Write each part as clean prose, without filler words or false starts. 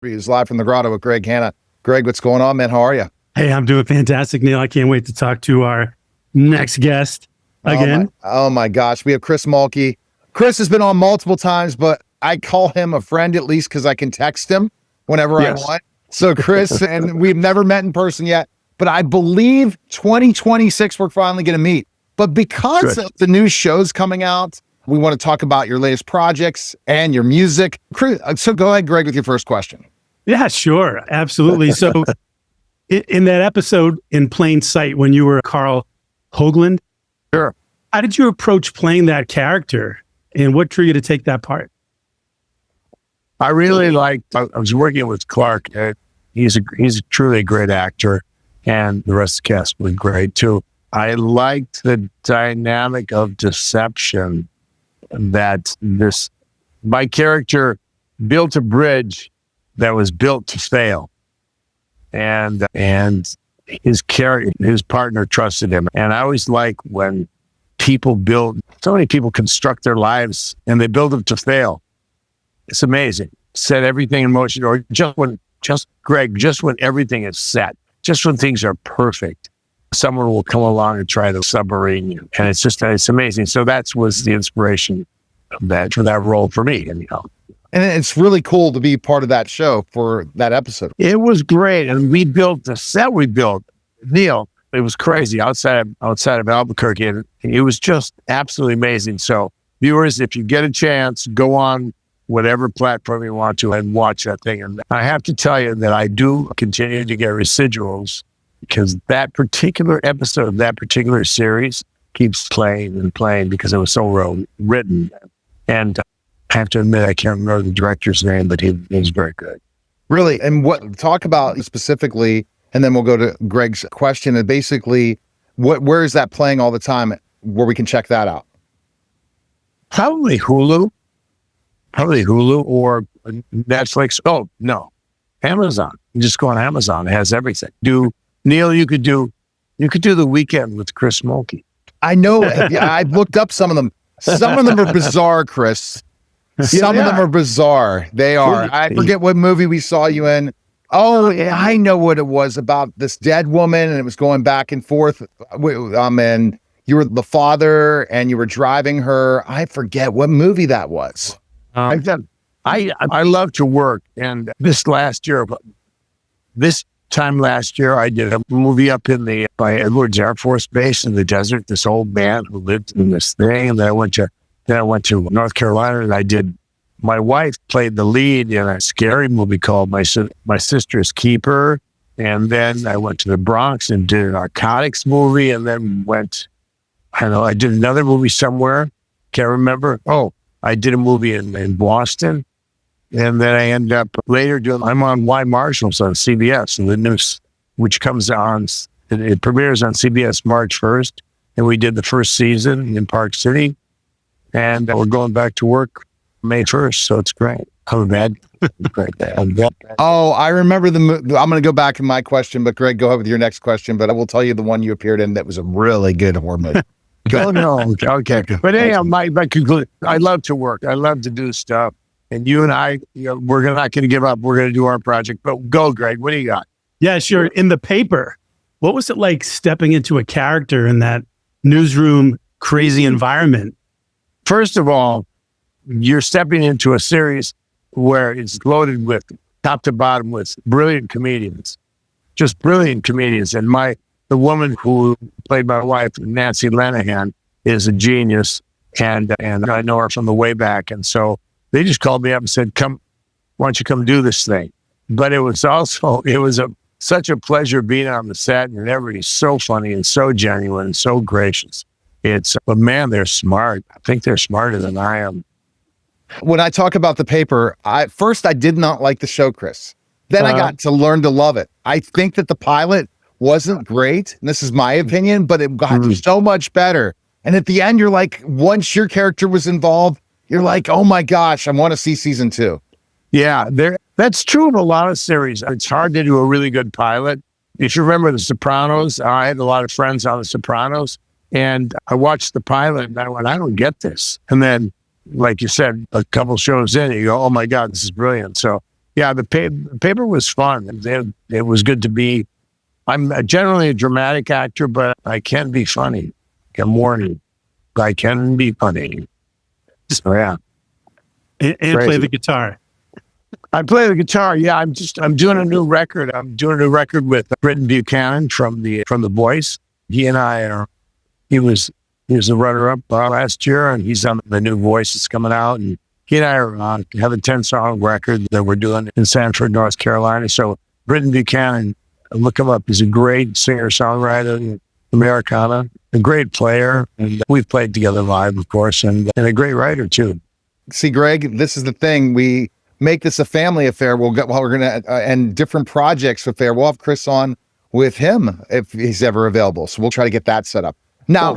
He's live from the Grotto with Greg Hanna. Greg, what's going on, man? How are you? Hey, I'm doing fantastic, Neil. I can't wait to talk to our next guest again. Oh my gosh. We have Chris Mulkey. Chris has been on multiple times, but I call him a friend at least because I can text him whenever I want. So Chris, and we've never met in person yet, but I believe 2026 we're finally going to meet. But because of the new shows coming out, we want to talk about your latest projects and your music. So go ahead, Greg, with your first question. Yeah, sure. Absolutely. So in that episode, In Plain Sight, when you were Carl Hoagland, sure. How did you approach playing that character and what drew you to take that part? I really liked, I was working with Clark. He's a truly great actor, and the rest of the cast was great too. I liked the dynamic of deception that my character built a bridge that was built to fail, and his partner trusted him. And I always like when so many people construct their lives and they build them to fail. It's amazing. Set everything in motion, or just when everything is set, just when things are perfect, someone will come along and try to submarine you. And it's amazing. So that was the inspiration of that, for that role for me, anyhow. And it's really cool to be part of that show for that episode. It was great. And we built the set Neil, it was crazy outside of Albuquerque. And it was just absolutely amazing. So viewers, if you get a chance, go on whatever platform you want to and watch that thing. And I have to tell you that I do continue to get residuals because that particular episode, that particular series keeps playing and playing because it was so well written. And I have to admit, I can't remember the director's name, but he was very good. Really? And talk about specifically, and then we'll go to Greg's question. And basically, where is that playing all the time where we can check that out? Probably Hulu or Netflix. Oh, no, Amazon. You just go on Amazon. It has everything. Neil, you could do The Weekend with Chris Mulkey. I know. I looked up some of them. Some of them are bizarre, Chris. Some of them are bizarre. They are. I forget what movie we saw you in. Oh, I know what it was about this dead woman, and it was going back and forth. And you were the father, and you were driving her. I forget what movie that was. I love to work, and this time last year, I did a movie up by Edwards Air Force Base in the desert. This old man who lived in this thing, and then I went to North Carolina, and my wife played the lead in a scary movie called My Sister's Keeper, and then I went to the Bronx and did a narcotics movie, and then I did another movie somewhere, can't remember. Oh, I did a movie in Boston, and then I ended up later I'm on Why Marshals on CBS, and the news, which comes on, it premieres on CBS March 1st, and we did the first season in Park City, and we're going back to work May 1st, so it's great. I'm bad. Great. Oh, I remember I'm going to go back in my question, but Greg, go ahead with your next question, but I will tell you the one you appeared in that was a really good horror movie. Oh, no. Okay. But anyhow, my conclusion, I love to work. I love to do stuff. And you and I, we're not going to give up. We're going to do our project. But go, Greg. What do you got? Yeah, sure. In the paper, what was it like stepping into a character in that newsroom crazy environment? First of all, you're stepping into a series where it's loaded with top to bottom with brilliant comedians, just brilliant comedians. And the woman who played my wife, Nancy Lenahan, is a genius, and I know her from the way back. And so they just called me up and said, "Come, why don't you come do this thing?" But it was such a pleasure being on the set, and everybody's so funny and so genuine and so gracious. But man, they're smart. I think they're smarter than I am. When I talk about the paper, first I did not like the show, Chris. Then I got to learn to love it. I think that the pilot wasn't great, and this is my opinion, but it got so much better. And at the end, you're like, once your character was involved, you're like, oh my gosh, I want to see season 2. Yeah, that's true of a lot of series. It's hard to do a really good pilot. If you remember The Sopranos, I had a lot of friends on The Sopranos, and I watched the pilot, and I went, I don't get this. And then, like you said, a couple shows in, you go, oh my God, this is brilliant. So Yeah, the paper was fun. It was good to be. I'm generally a dramatic actor, but I can be funny. I'm warning. I can be funny. So yeah. And play the guitar. I play the guitar. Yeah, I'm doing a new record. I'm doing a new record with Britton Buchanan from the Voice. He and I he was the runner-up last year, and he's on the new Voice that's coming out. And he and I have a 10-song record that we're doing in Sanford, North Carolina. So Britton Buchanan, look him up. He's a great singer-songwriter, Americana, a great player, and we've played together live, of course, and a great writer too. See, Greg, this is the thing. We make this a family affair. We're going to, and different projects affair. We'll have Chris on with him if he's ever available. So we'll try to get that set up. Now,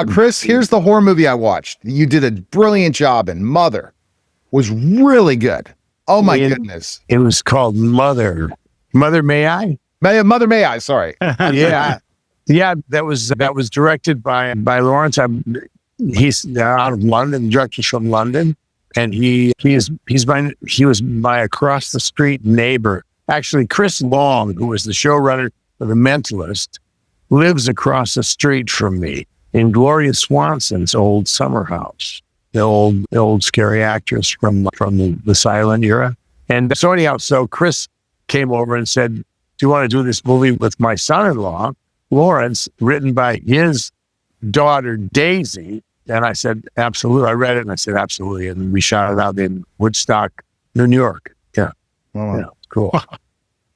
Chris, here's the horror movie I watched. You did a brilliant job in. Mother was really good. Oh my goodness. It was called Mother. Mother, May I? Mother, May I? Sorry. Yeah. Yeah, that was directed by Lawrence. He's out of London, director's from London. And he was my across the street neighbor. Actually, Chris Long, who was the showrunner for The Mentalist, lives across the street from me in Gloria Swanson's old summer house, the old scary actress from the silent era. And so anyhow, Chris came over and said, "Do you want to do this movie with my son-in-law, Lawrence, written by his daughter Daisy?" And I said, absolutely. I read it and I said, absolutely. And we shot it out in Woodstock, New York. Yeah. Oh. Yeah, cool.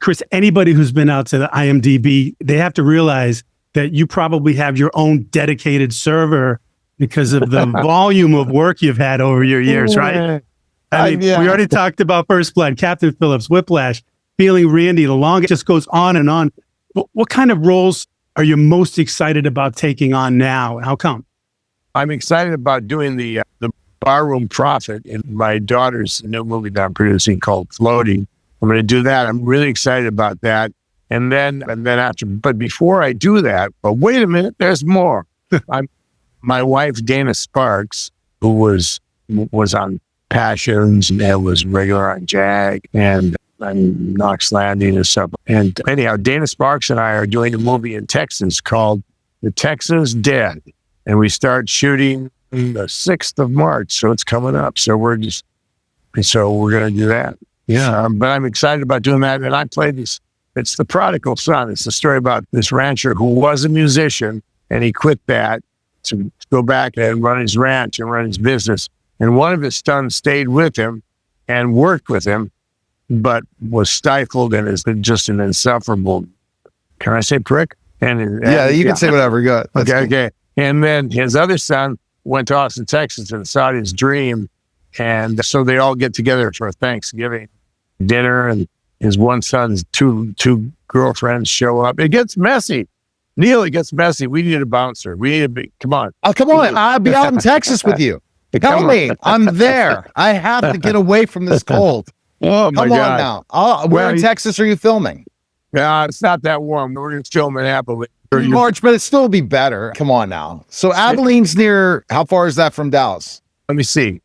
Chris, anybody who's been out to the IMDb, they have to realize that you probably have your own dedicated server because of the volume of work you've had over your years, right? I mean, we already talked about First Blood, Captain Phillips, Whiplash, Feeling Randy. The longest just goes on and on. What kind of roles are you most excited about taking on now? How come? I'm excited about doing the Barroom Prophet in my daughter's new movie that I'm producing called Floating. I'm going to do that. I'm really excited about that. And then after, but before I do that, but wait a minute, there's more. My wife, Dana Sparks, who was on Passions and was regular on Jag and Knox Landing and stuff. And anyhow, Dana Sparks and I are doing a movie in Texas called The Texas Dead. And we start shooting the 6th of March. So it's coming up. So we're going to do that. Yeah. But I'm excited about doing that. And I play this. It's The Prodigal Son. It's a story about this rancher who was a musician and he quit that to go back and run his ranch and run his business. And one of his sons stayed with him and worked with him, but was stifled and is just an insufferable, can I say prick? And you can say whatever. Go ahead. Okay. And then his other son went to Austin, Texas and sought his dream. And so they all get together for a Thanksgiving dinner and his one son's two girlfriends show up. It gets messy. Neil, it gets messy. We need a bouncer. Come on. Oh, come on. I'll be out in Texas with you. Tell me. I'm there. I have to get away from this cold. Oh, my God. Come on now. Where in Texas are you filming? Yeah, it's not that warm. We're going to film in Abilene. March, but it still be better. Come on now. So Abilene's near, how far is that from Dallas? Let me see.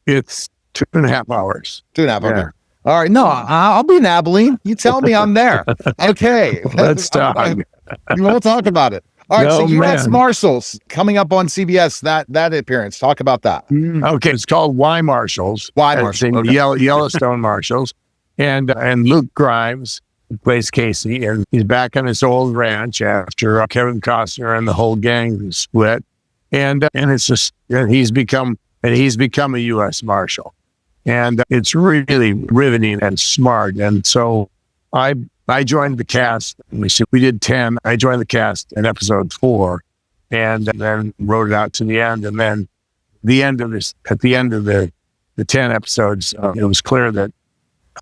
It's 2.5 hours. 2.5. Okay. All right. No, I'll be in Abilene. You tell me I'm there. Okay. Let's talk. We'll talk about it. All right. So U.S. Marshals coming up on CBS, that appearance. Talk about that. Okay. It's called Y Marshals. Y Marshals. Okay. Yellowstone Marshals. And Luke Grimes plays Casey, and he's back on his old ranch after Kevin Costner and the whole gang split. And it's just, he's become a U.S. Marshal. And it's really riveting and smart. And so I joined the cast. We did 10. I joined the cast in episode 4 and then wrote it out to the end. And then at the end of the 10 episodes, it was clear that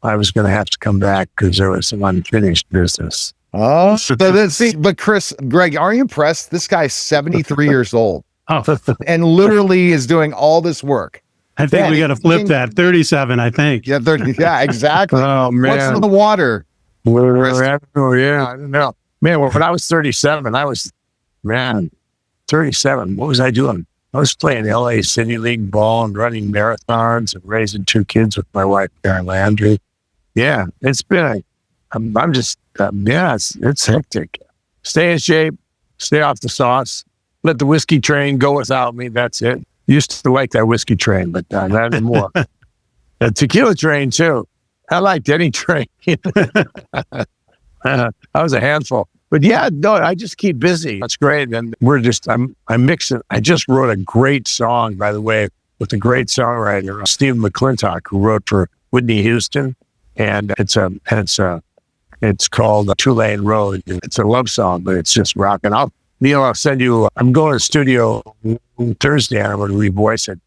I was going to have to come back because there was some unfinished business. Oh, but Greg, are you impressed? This guy's 73 years old and literally is doing all this work. I think we got to flip that. 37, I think. Yeah, 30. Yeah, exactly. Oh, man. What's in the water? Oh, yeah, I don't know. Man, when I was 37, 37. What was I doing? I was playing LA City League ball and running marathons and raising 2 kids with my wife, Karen Landry. Yeah, it's been, I'm just, it's hectic. Stay in shape, stay off the sauce, let the whiskey train go without me. That's it. Used to like that whiskey train, but not anymore. The tequila train too. I liked any train. I was a handful. But yeah, no, I just keep busy. That's great. And I'm mixing. I just wrote a great song, by the way, with a great songwriter, Steve McClintock, who wrote for Whitney Houston. And it's called Two-Lane Road. It's a love song, but it's just rocking. I'll send you, I'm going to the studio Thursday and I'm going to revoice it.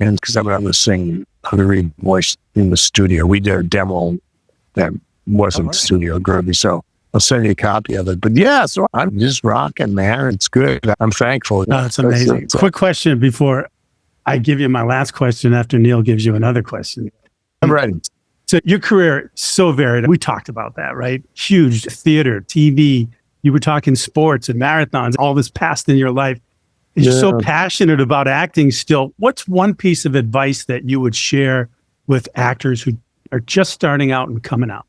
And because I'm going to sing, I'm going to revoice in the studio. We did a demo that wasn't studio groovy, so I'll send you a copy of it. But yeah, so I'm just rocking, man. It's good. I'm thankful. Oh, it's amazing. Quick question before I give you my last question after Neil gives you another question. I'm ready. So your career, so varied. We talked about that, right? Huge theater, TV. You were talking sports and marathons, all this past in your life. And you're so passionate about acting still. What's one piece of advice that you would share with actors who are just starting out and coming out?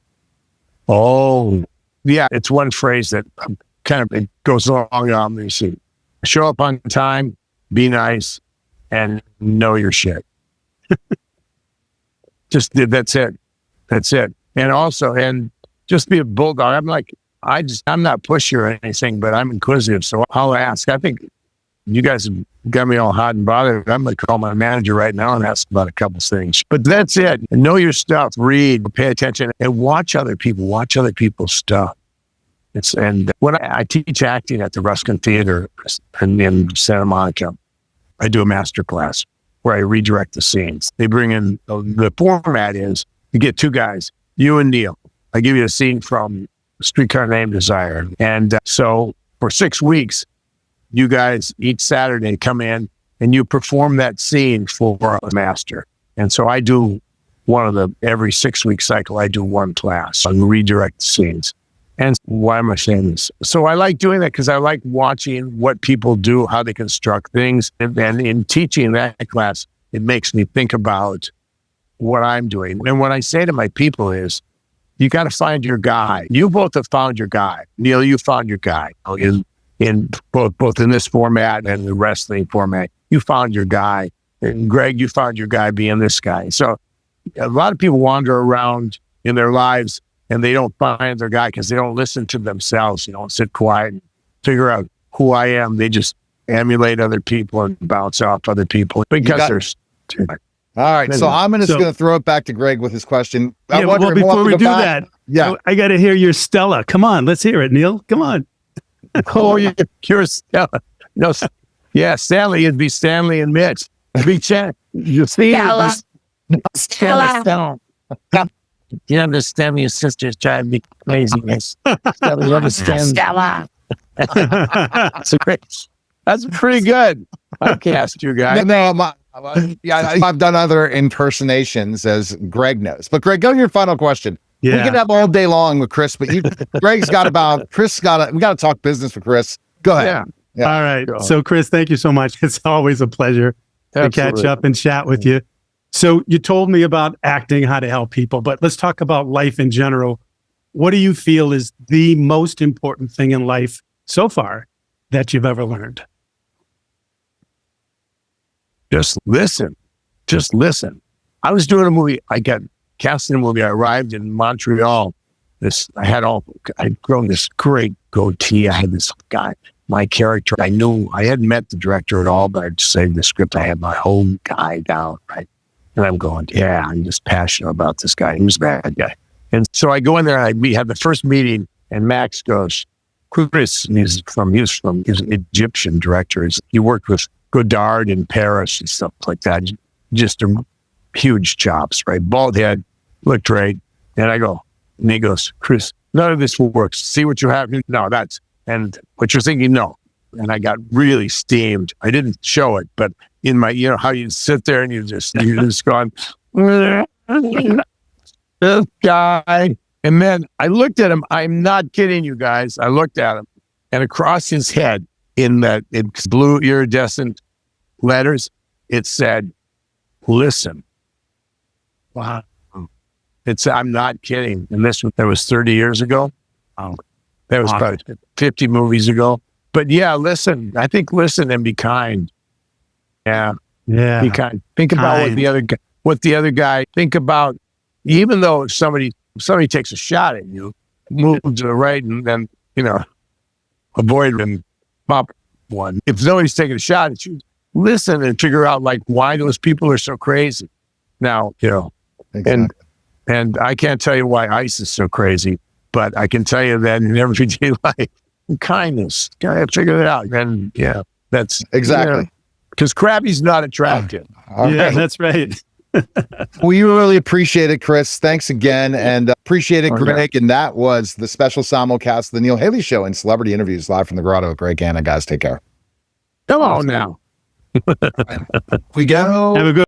Oh, yeah. It's one phrase that it goes along on me. Show up on time, be nice, and know your shit. That's it. That's it. And also, just be a bulldog. I'm not pushy or anything, but I'm inquisitive. So I'll ask. I think you guys have got me all hot and bothered. I'm going to call my manager right now and ask about a couple things. But that's it. Know your stuff. Read, pay attention, and watch other people. Watch other people's stuff. And when I teach acting at the Ruskin Theater in Santa Monica, I do a master class where I redirect the scenes. They bring in, the format is, you get two guys, you and Neil. I give you a scene from Streetcar Named Desire. And so for 6 weeks, you guys each Saturday come in and you perform that scene for a master. And so I do every 6-week cycle, I do one class and redirect the scenes. And why am I saying this? So I like doing that because I like watching what people do, how they construct things. And in teaching that class, it makes me think about what I'm doing. And what I say to my people is, you got to find your guy. You both have found your guy. Neil, you found your guy in both in this format and the wrestling format. You found your guy. And Greg, you found your guy being this guy. So a lot of people wander around in their lives and they don't find their guy because they don't listen to themselves. You don't sit quiet and figure out who I am. They just emulate other people and bounce off other people because there's too much. All right, so I'm just going to throw it back to Greg with his question. Well, before we do that, I got to hear your Stella. Come on, let's hear it, Neil. Come on. Oh, you're Stella. No, yeah, Stanley. It'd be Stanley and Mitch. Be Chan. You see, Stella. You understand me? Your sister's driving me crazy. Stella, you understand? Stella. That's great. That's pretty good. I cast you guys. No, I've done other impersonations, as Greg knows. But Greg, go to your final question. Yeah. We can have all day long with Chris, but we got to talk business with Chris. Go ahead. Yeah. All right. So Chris, thank you so much. It's always a pleasure to catch up and chat with you. So you told me about acting, how to help people, but let's talk about life in general. What do you feel is the most important thing in life so far that you've ever learned? Just listen. Just listen. I was doing a movie. I got cast in a movie. I arrived in Montreal. I'd grown this great goatee. I had this guy, my character. I knew I hadn't met the director at all, but I'd saved the script. I had my whole guy down, right? And I'm going, I'm just passionate about this guy. He was a bad guy. And so I go in there and we have the first meeting and Max goes, Chris, he's an Egyptian director. He worked with Godard in Paris and stuff like that. Just huge chops, right? Bald head, looked great. And I go, and he goes, Chris, none of this will work. See what you have? No, and what you're thinking, no. And I got really steamed. I didn't show it, but in my, how you sit there and you're just going, this guy. And then I looked at him. I'm not kidding you guys. I looked at him and across his head in blue iridescent letters, it said, listen. Wow. I'm not kidding. And that was 30 years ago. Oh, that was awesome. probably 50 movies ago. But yeah, listen and be kind. Yeah. Yeah. Be kind. Think about what the other guy, think about, even though somebody takes a shot at you, move to the right and then, avoid and pop one. If nobody's taking a shot at you, listen and figure out like why those people are so crazy. Now, Exactly. and I can't tell you why ICE is so crazy, but I can tell you that in everyday life, kindness, gotta figure it out. And yeah, that's Exactly. Because Krabby's not attractive. Yeah, that's right. We really appreciate it, Chris. Thanks again. And appreciate it, Greg. And that was the special simulcast of the Neil Haley Show and celebrity interviews live from the Grotto. Greg, Hanna, guys, take care. Come on now. We go. Have a good